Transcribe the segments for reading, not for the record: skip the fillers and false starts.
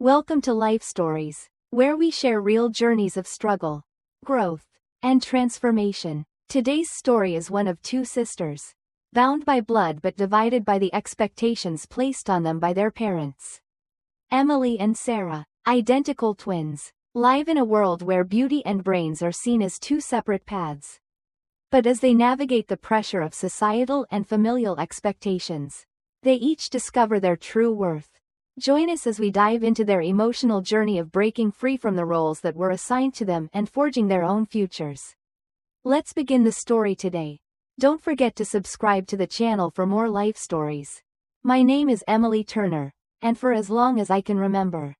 Welcome to Life Stories, where we share real journeys of struggle, growth, and transformation. Today's story is one of two sisters, bound by blood but divided by the expectations placed on them by their parents. Emily and Sarah, identical twins, live in a world where beauty and brains are seen as two separate paths. But as they navigate the pressure of societal and familial expectations, they each discover their true worth. Join us as we dive into their emotional journey of breaking free from the roles that were assigned to them and forging their own futures. Let's begin the story today. Don't forget to subscribe to the channel for more life stories. My name is Emily Turner, and for as long as I can remember,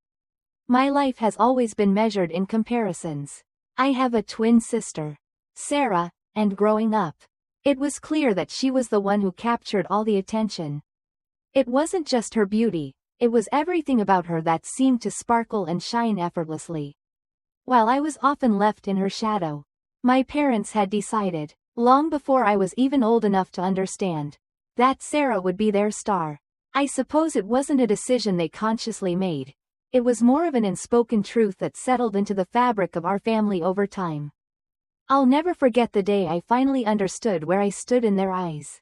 my life has always been measured in comparisons. I have a twin sister, Sarah, and growing up, it was clear that she was the one who captured all the attention. It wasn't just her beauty, it was everything about her that seemed to sparkle and shine effortlessly. While I was often left in her shadow, my parents had decided, long before I was even old enough to understand, that Sarah would be their star. I suppose it wasn't a decision they consciously made. It was more of an unspoken truth that settled into the fabric of our family over time. I'll never forget the day I finally understood where I stood in their eyes.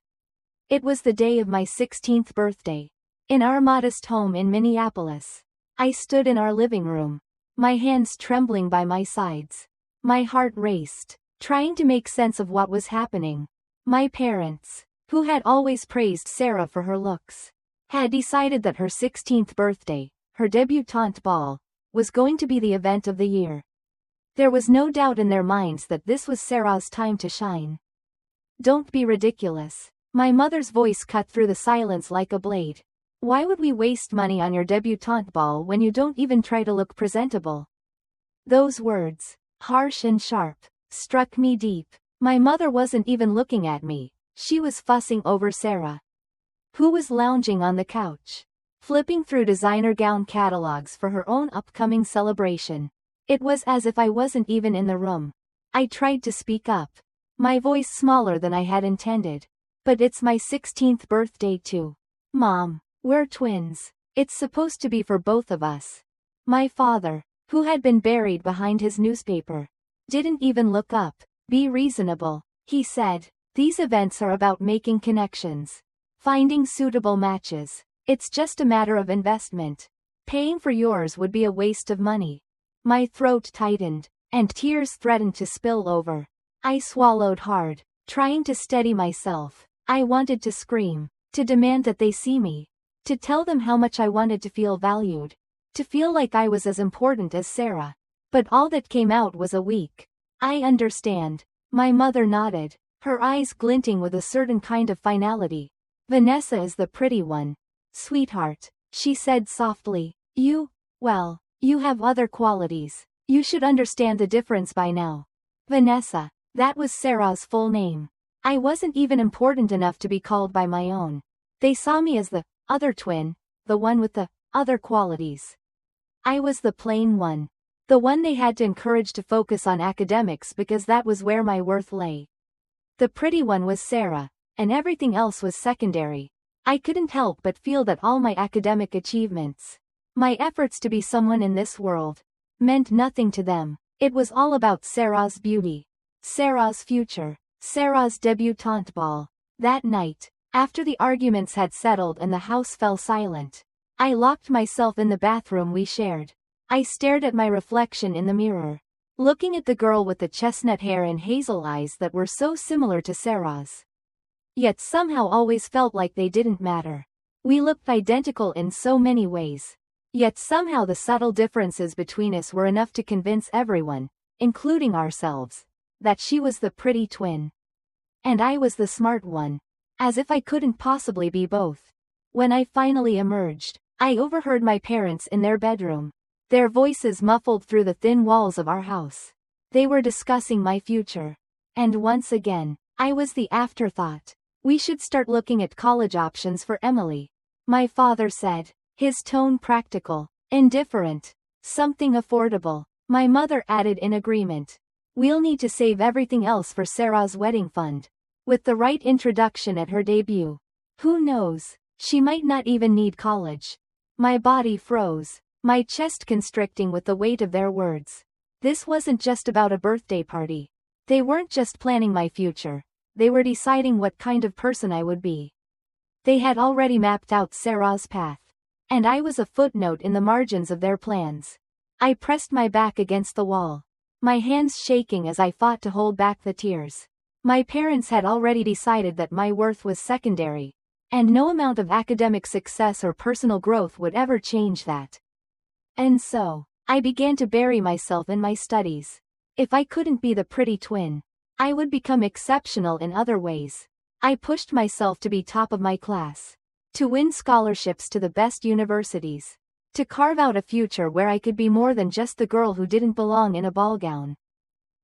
It was the day of my 16th birthday. In our modest home in Minneapolis, I stood in our living room, my hands trembling by my sides. My heart raced, trying to make sense of what was happening. My parents, who had always praised Sarah for her looks, had decided that her 16th birthday, her debutante ball, was going to be the event of the year. There was no doubt in their minds that this was Sarah's time to shine. "Don't be ridiculous." My mother's voice cut through the silence like a blade. "Why would we waste money on your debutante ball when you don't even try to look presentable?" Those words, harsh and sharp, struck me deep. My mother wasn't even looking at me, she was fussing over Sarah, who was lounging on the couch, flipping through designer gown catalogs for her own upcoming celebration. It was as if I wasn't even in the room. I tried to speak up, my voice smaller than I had intended. "But it's my 16th birthday too. Mom, we're twins. It's supposed to be for both of us." My father, who had been buried behind his newspaper, didn't even look up. "Be reasonable," he said. "These events are about making connections, finding suitable matches. It's just a matter of investment. Paying for yours would be a waste of money." My throat tightened, and tears threatened to spill over. I swallowed hard, trying to steady myself. I wanted to scream, to demand that they see me, to tell them how much I wanted to feel valued, to feel like I was as important as Sarah. But all that came out was a weak, "I understand." My mother nodded, her eyes glinting with a certain kind of finality. "Vanessa is the pretty one, sweetheart," she said softly. Well, you have other qualities. You should understand the difference by now." Vanessa, that was Sarah's full name. I wasn't even important enough to be called by my own. They saw me as the other twin, the one with the other qualities. I was the plain one, the one they had to encourage to focus on academics because that was where my worth lay. The pretty one was Sarah, and everything else was secondary. I couldn't help but feel that all my academic achievements, my efforts to be someone in this world, meant nothing to them. It was all about Sarah's beauty, Sarah's future, Sarah's debutante ball. That night, after the arguments had settled and the house fell silent, I locked myself in the bathroom we shared. I stared at my reflection in the mirror, looking at the girl with the chestnut hair and hazel eyes that were so similar to Sarah's, yet somehow always felt like they didn't matter. We looked identical in so many ways, yet somehow the subtle differences between us were enough to convince everyone, including ourselves, that she was the pretty twin, and I was the smart one, as if I couldn't possibly be both. When I finally emerged, I overheard my parents in their bedroom, their voices muffled through the thin walls of our house. They were discussing my future. And once again, I was the afterthought. "We should start looking at college options for Emily," my father said, his tone practical, indifferent. "Something affordable," my mother added in agreement. "We'll need to save everything else for Sarah's wedding fund. With the right introduction at her debut, who knows, she might not even need college." My body froze. my chest constricting with the weight of their words. This wasn't just about a birthday party. They weren't just planning my future. They were deciding what kind of person I would be. They had already mapped out Sarah's path. And I was a footnote in the margins of their plans. I pressed my back against the wall, my hands shaking as I fought to hold back the tears. My parents had already decided that my worth was secondary, and no amount of academic success or personal growth would ever change that. And so, I began to bury myself in my studies. If I couldn't be the pretty twin, I would become exceptional in other ways. I pushed myself to be top of my class, to win scholarships to the best universities, to carve out a future where I could be more than just the girl who didn't belong in a ball gown.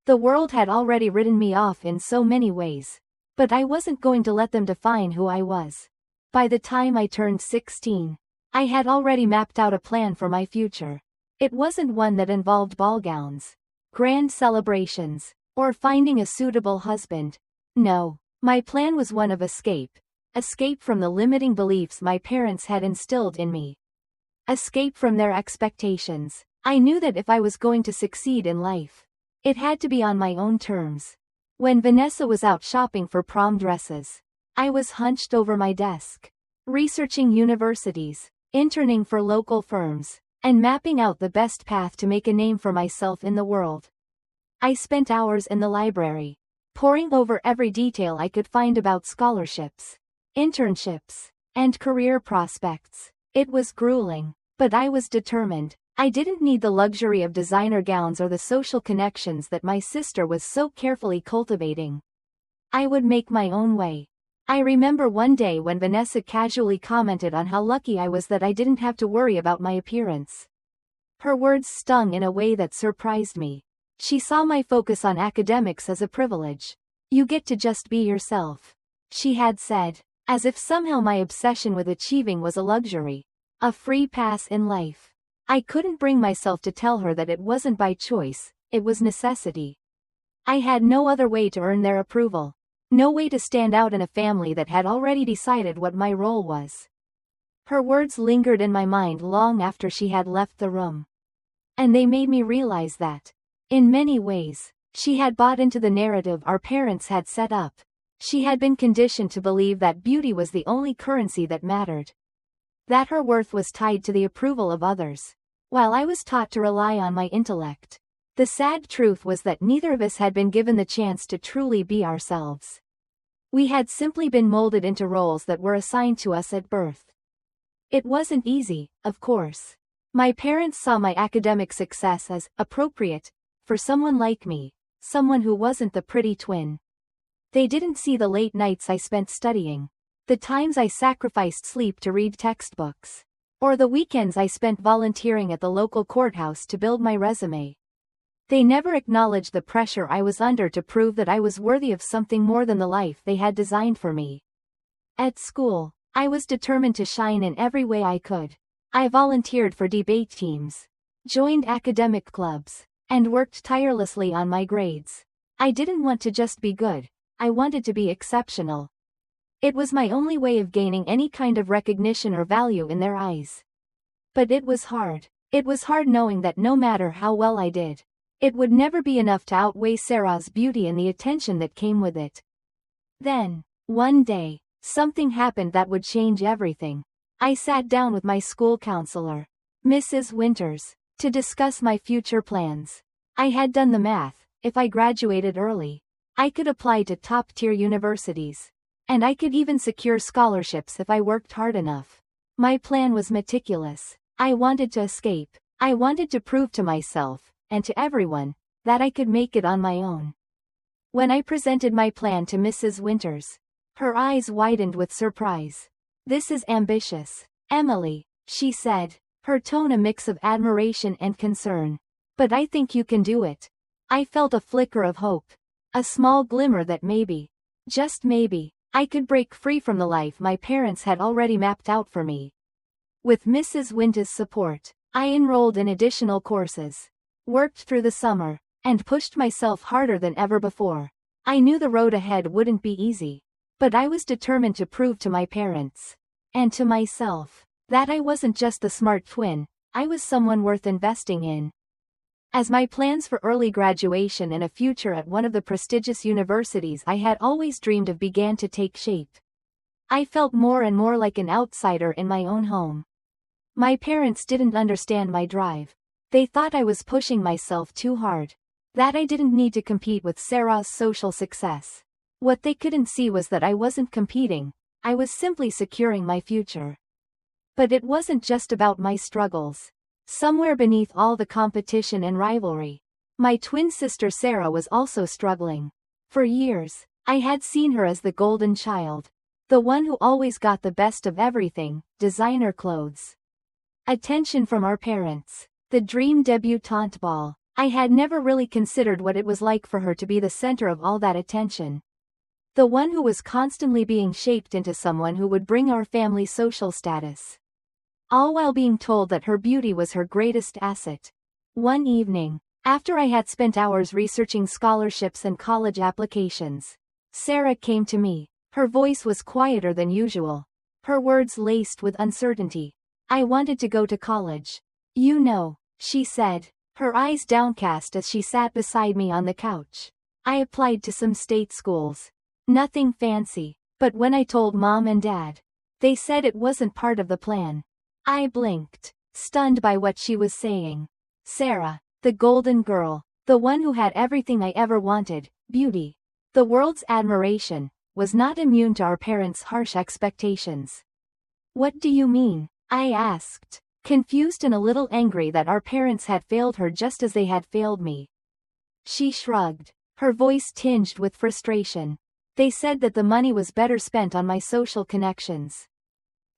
The world had already written me off in so many ways, but I wasn't going to let them define who I was. By the time I turned 16, I had already mapped out a plan for my future. It wasn't one that involved ball gowns, grand celebrations, or finding a suitable husband. No, my plan was one of escape. Escape from the limiting beliefs my parents had instilled in me. Escape from their expectations. I knew that if I was going to succeed in life, it had to be on my own terms. When Vanessa was out shopping for prom dresses, I was hunched over my desk, researching universities, interning for local firms, and mapping out the best path to make a name for myself in the world. I spent hours in the library, poring over every detail I could find about scholarships, internships, and career prospects. It was grueling, but I was determined. I didn't need the luxury of designer gowns or the social connections that my sister was so carefully cultivating. I would make my own way. I remember one day when Vanessa casually commented on how lucky I was that I didn't have to worry about my appearance. Her words stung in a way that surprised me. She saw my focus on academics as a privilege. You get to just be yourself, she had said, as if somehow my obsession with achieving was a luxury, a free pass in life. I couldn't bring myself to tell her that it wasn't by choice, it was necessity. I had no other way to earn their approval. No way to stand out in a family that had already decided what my role was. Her words lingered in my mind long after she had left the room. And they made me realize that, in many ways, she had bought into the narrative our parents had set up. She had been conditioned to believe that beauty was the only currency that mattered. That her worth was tied to the approval of others, while I was taught to rely on my intellect. The sad truth was that neither of us had been given the chance to truly be ourselves. We had simply been molded into roles that were assigned to us at birth. It wasn't easy, of course. My parents saw my academic success as appropriate for someone like me, someone who wasn't the pretty twin. They didn't see the late nights I spent studying, the times I sacrificed sleep to read textbooks, or the weekends I spent volunteering at the local courthouse to build my resume. They never acknowledged the pressure I was under to prove that I was worthy of something more than the life they had designed for me. At school, I was determined to shine in every way I could. I volunteered for debate teams, joined academic clubs, and worked tirelessly on my grades. I didn't want to just be good, I wanted to be exceptional. It was my only way of gaining any kind of recognition or value in their eyes. But it was hard. It was hard knowing that no matter how well I did, it would never be enough to outweigh Sarah's beauty and the attention that came with it. Then, one day, something happened that would change everything. I sat down with my school counselor, Mrs. Winters, to discuss my future plans. I had done the math. If I graduated early, I could apply to top-tier universities. And I could even secure scholarships if I worked hard enough. My plan was meticulous. I wanted to escape. I wanted to prove to myself, and to everyone, that I could make it on my own. When I presented my plan to Mrs. Winters, her eyes widened with surprise. "This is ambitious, Emily," she said, her tone a mix of admiration and concern. "But I think you can do it." I felt a flicker of hope. A small glimmer that maybe, just maybe, I could break free from the life my parents had already mapped out for me. With Mrs. Winters' support, I enrolled in additional courses, worked through the summer, and pushed myself harder than ever before. I knew the road ahead wouldn't be easy, but I was determined to prove to my parents, and to myself, that I wasn't just the smart twin, I was someone worth investing in. As my plans for early graduation and a future at one of the prestigious universities I had always dreamed of began to take shape, I felt more and more like an outsider in my own home. My parents didn't understand my drive. They thought I was pushing myself too hard, that I didn't need to compete with Sarah's social success. What they couldn't see was that I wasn't competing, I was simply securing my future. But it wasn't just about my struggles. Somewhere beneath all the competition and rivalry, my twin sister Sarah was also struggling. For years, I had seen her as the golden child, the one who always got the best of everything: designer clothes, attention from our parents, the dream debutante ball. I had never really considered what it was like for her to be the center of all that attention. The one who was constantly being shaped into someone who would bring our family social status, all while being told that her beauty was her greatest asset. One evening, after I had spent hours researching scholarships and college applications, Sarah came to me. Her voice was quieter than usual, her words laced with uncertainty. I wanted to go to college. You know, she said, her eyes downcast as she sat beside me on the couch. I applied to some state schools. Nothing fancy, but when I told Mom and Dad, they said it wasn't part of the plan. I blinked, stunned by what she was saying. Sarah, the golden girl, the one who had everything I ever wanted, beauty, the world's admiration, was not immune to our parents' harsh expectations. What do you mean? I asked, confused and a little angry that our parents had failed her just as they had failed me. She shrugged, her voice tinged with frustration. They said that the money was better spent on my social connections,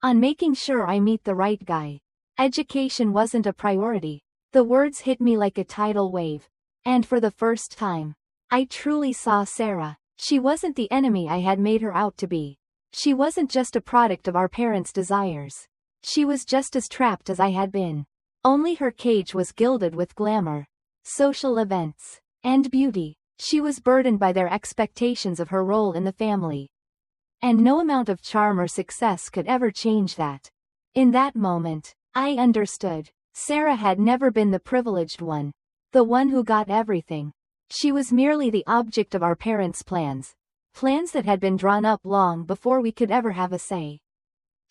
on making sure I meet the right guy. Education wasn't a priority. The words hit me like a tidal wave. And for the first time, I truly saw Sarah. She wasn't the enemy I had made her out to be. She wasn't just a product of our parents' desires. She was just as trapped as I had been. Only her cage was gilded with glamour, social events, and beauty. She was burdened by their expectations of her role in the family. And no amount of charm or success could ever change that. In that moment, I understood. Sarah had never been the privileged one, the one who got everything. She was merely the object of our parents' plans, plans that had been drawn up long before we could ever have a say.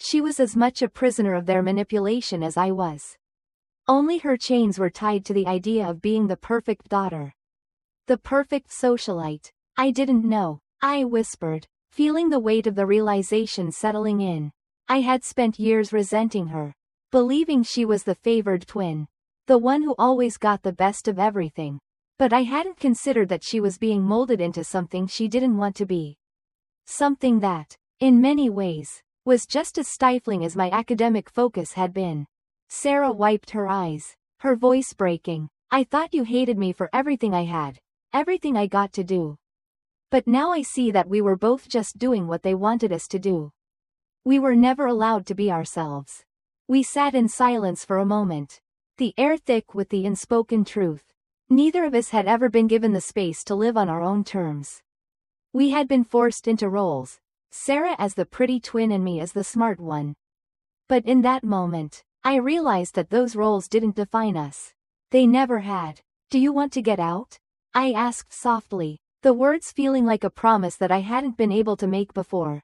She was as much a prisoner of their manipulation as I was. Only her chains were tied to the idea of being the perfect daughter, the perfect socialite. I didn't know, I whispered, feeling the weight of the realization settling in. I had spent years resenting her, believing she was the favored twin, the one who always got the best of everything. But I hadn't considered that she was being molded into something she didn't want to be. Something that, in many ways, was just as stifling as my academic focus had been. Sarah wiped her eyes, her voice breaking. I thought you hated me for everything I had, everything I got to do. But now I see that we were both just doing what they wanted us to do. We were never allowed to be ourselves. We sat in silence for a moment, the air thick with the unspoken truth. Neither of us had ever been given the space to live on our own terms. We had been forced into roles, Sarah as the pretty twin and me as the smart one. But in that moment, I realized that those roles didn't define us. They never had. Do you want to get out? I asked softly, the words feeling like a promise that I hadn't been able to make before.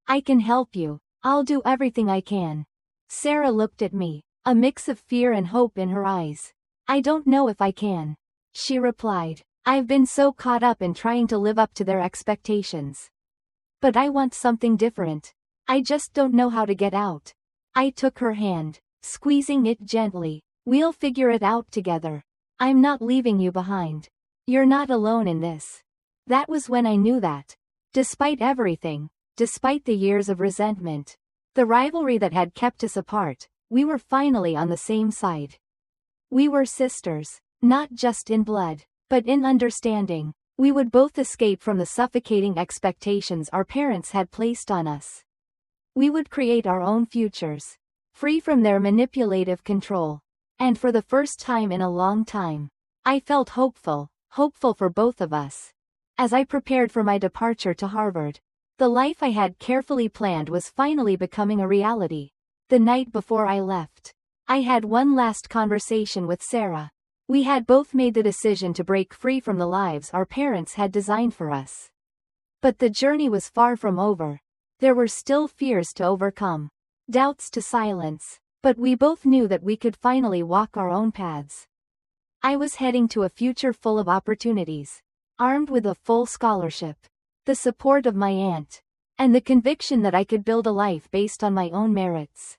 I can help you. I'll do everything I can. Sarah looked at me, a mix of fear and hope in her eyes. I don't know if I can, she replied. I've been so caught up in trying to live up to their expectations. But I want something different. I just don't know how to get out. I took her hand, squeezing it gently. We'll figure it out together. I'm not leaving you behind. You're not alone in this. That was when I knew that, despite everything, despite the years of resentment, the rivalry that had kept us apart, we were finally on the same side. We were sisters, not just in blood, but in understanding. We would both escape from the suffocating expectations our parents had placed on us. We would create our own futures, free from their manipulative control. And for the first time in a long time, I felt hopeful for both of us. As I prepared for my departure to Harvard, the life I had carefully planned was finally becoming a reality. The night before I left, I had one last conversation with Sarah. We had both made the decision to break free from the lives our parents had designed for us. But the journey was far from over. There were still fears to overcome, doubts to silence, but we both knew that we could finally walk our own paths. I was heading to a future full of opportunities, armed with a full scholarship, the support of my aunt, and the conviction that I could build a life based on my own merits.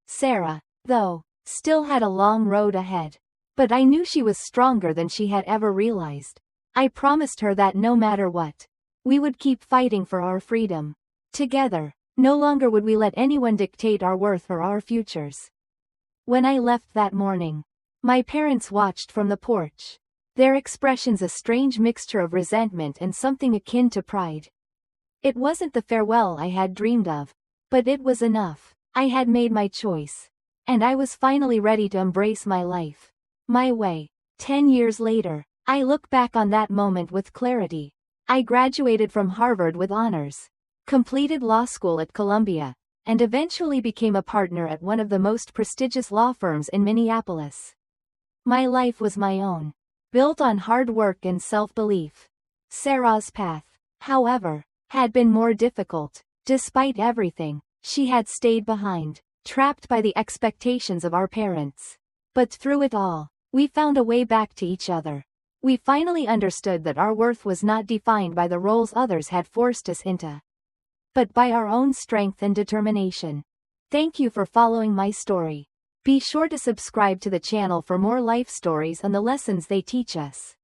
Sarah, though, still had a long road ahead. But I knew she was stronger than she had ever realized. I promised her that no matter what, we would keep fighting for our freedom. Together, no longer would we let anyone dictate our worth or our futures. When I left that morning, my parents watched from the porch, their expressions a strange mixture of resentment and something akin to pride. It wasn't the farewell I had dreamed of, but it was enough. I had made my choice, and I was finally ready to embrace my life, my way. 10 years later, I look back on that moment with clarity. I graduated from Harvard with honors, completed law school at Columbia, and eventually became a partner at one of the most prestigious law firms in Minneapolis. My life was my own, built on hard work and self-belief. Sarah's path, however, had been more difficult. Despite everything, she had stayed behind, trapped by the expectations of our parents. But through it all, we found a way back to each other. We finally understood that our worth was not defined by the roles others had forced us into, but by our own strength and determination. Thank you for following my story. Be sure to subscribe to the channel for more life stories and the lessons they teach us.